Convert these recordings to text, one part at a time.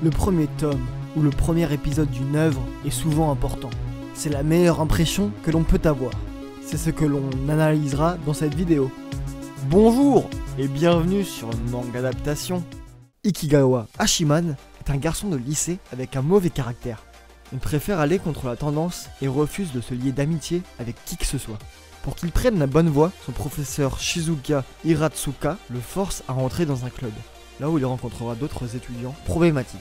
Le premier tome ou le premier épisode d'une œuvre est souvent important. C'est la meilleure impression que l'on peut avoir. C'est ce que l'on analysera dans cette vidéo. Bonjour et bienvenue sur Manga Adaptation. Ikigawa Hashiman est un garçon de lycée avec un mauvais caractère. Il préfère aller contre la tendance et refuse de se lier d'amitié avec qui que ce soit. Pour qu'il prenne la bonne voie, son professeur Shizuka Hiratsuka le force à rentrer dans un club, là où il rencontrera d'autres étudiants problématiques.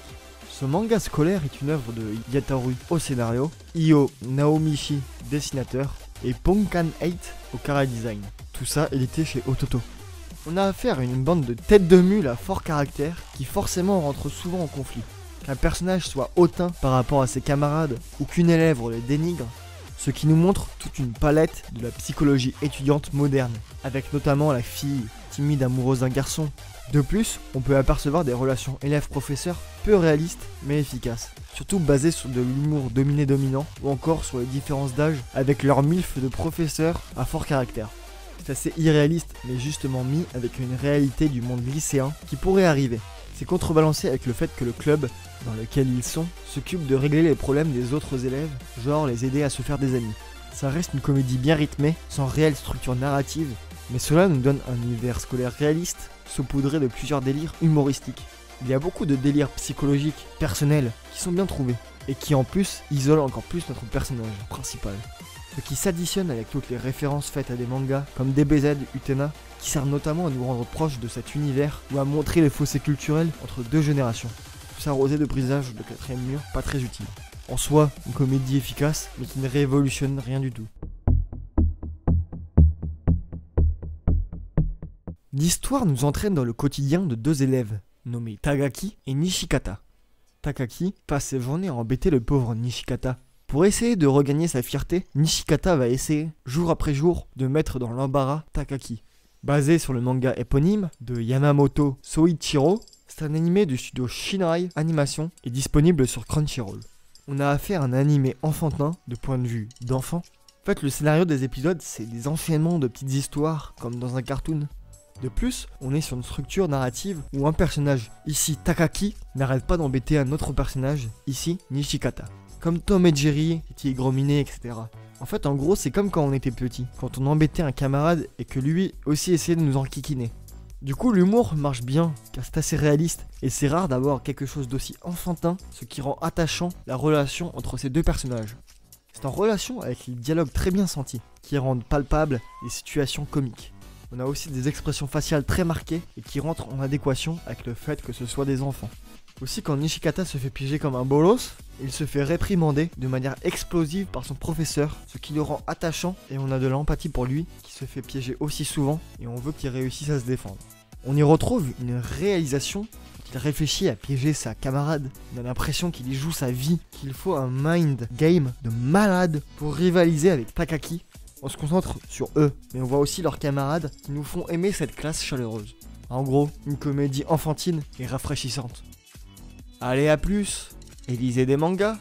Ce manga scolaire est une œuvre de Yataru au scénario, Io Naomichi dessinateur et Ponkan 8 au chara-design. Tout ça édité chez Ototo. On a affaire à une bande de têtes de mule à fort caractère qui forcément rentrent souvent en conflit. Qu'un personnage soit hautain par rapport à ses camarades ou qu'une élève les dénigre, ce qui nous montre toute une palette de la psychologie étudiante moderne, avec notamment la fille timide amoureuse d'un garçon. De plus, on peut apercevoir des relations élève-professeur peu réalistes mais efficaces, surtout basées sur de l'humour dominé-dominant ou encore sur les différences d'âge avec leur milf de professeurs à fort caractère. C'est assez irréaliste mais justement mis avec une réalité du monde lycéen qui pourrait arriver. C'est contrebalancé avec le fait que le club dans lequel ils sont s'occupe de régler les problèmes des autres élèves, genre les aider à se faire des amis. Ça reste une comédie bien rythmée, sans réelle structure narrative, mais cela nous donne un univers scolaire réaliste, saupoudré de plusieurs délires humoristiques. Il y a beaucoup de délires psychologiques, personnels, qui sont bien trouvés, et qui en plus isolent encore plus notre personnage principal. Ce qui s'additionne avec toutes les références faites à des mangas comme DBZ Utena, qui servent notamment à nous rendre proches de cet univers ou à montrer les fossés culturels entre deux générations. Tout ça arrosé de brisage de quatrième mur, pas très utile. En soi, une comédie efficace, mais qui ne révolutionne rien du tout. L'histoire nous entraîne dans le quotidien de deux élèves, nommés Takagi et Nishikata. Takagi passe ses journées à embêter le pauvre Nishikata. Pour essayer de regagner sa fierté, Nishikata va essayer, jour après jour, de mettre dans l'embarras Takagi. Basé sur le manga éponyme de Yamamoto Soichiro, c'est un animé du studio Shinrai Animation et disponible sur Crunchyroll. On a affaire à un animé enfantin, de point de vue d'enfant. En fait, le scénario des épisodes, c'est des enchaînements de petites histoires, comme dans un cartoon. De plus, on est sur une structure narrative où un personnage, ici Takagi, n'arrête pas d'embêter un autre personnage, ici Nishikata. Comme Tom et Jerry, Tigre Miné, etc. En fait, en gros, c'est comme quand on était petit, quand on embêtait un camarade et que lui aussi essayait de nous enquiquiner. Du coup, l'humour marche bien, car c'est assez réaliste, et c'est rare d'avoir quelque chose d'aussi enfantin, ce qui rend attachant la relation entre ces deux personnages. C'est en relation avec les dialogues très bien sentis, qui rendent palpables les situations comiques. On a aussi des expressions faciales très marquées et qui rentrent en adéquation avec le fait que ce soit des enfants. Aussi, quand Nishikata se fait piéger comme un bolos, il se fait réprimander de manière explosive par son professeur, ce qui le rend attachant et on a de l'empathie pour lui qui se fait piéger aussi souvent et on veut qu'il réussisse à se défendre. On y retrouve une réalisation qu'il réfléchit à piéger sa camarade. On a l'impression qu'il y joue sa vie, qu'il faut un mind game de malade pour rivaliser avec Takagi. On se concentre sur eux, mais on voit aussi leurs camarades qui nous font aimer cette classe chaleureuse. En gros, une comédie enfantine et rafraîchissante. Allez, à plus et lisez des mangas.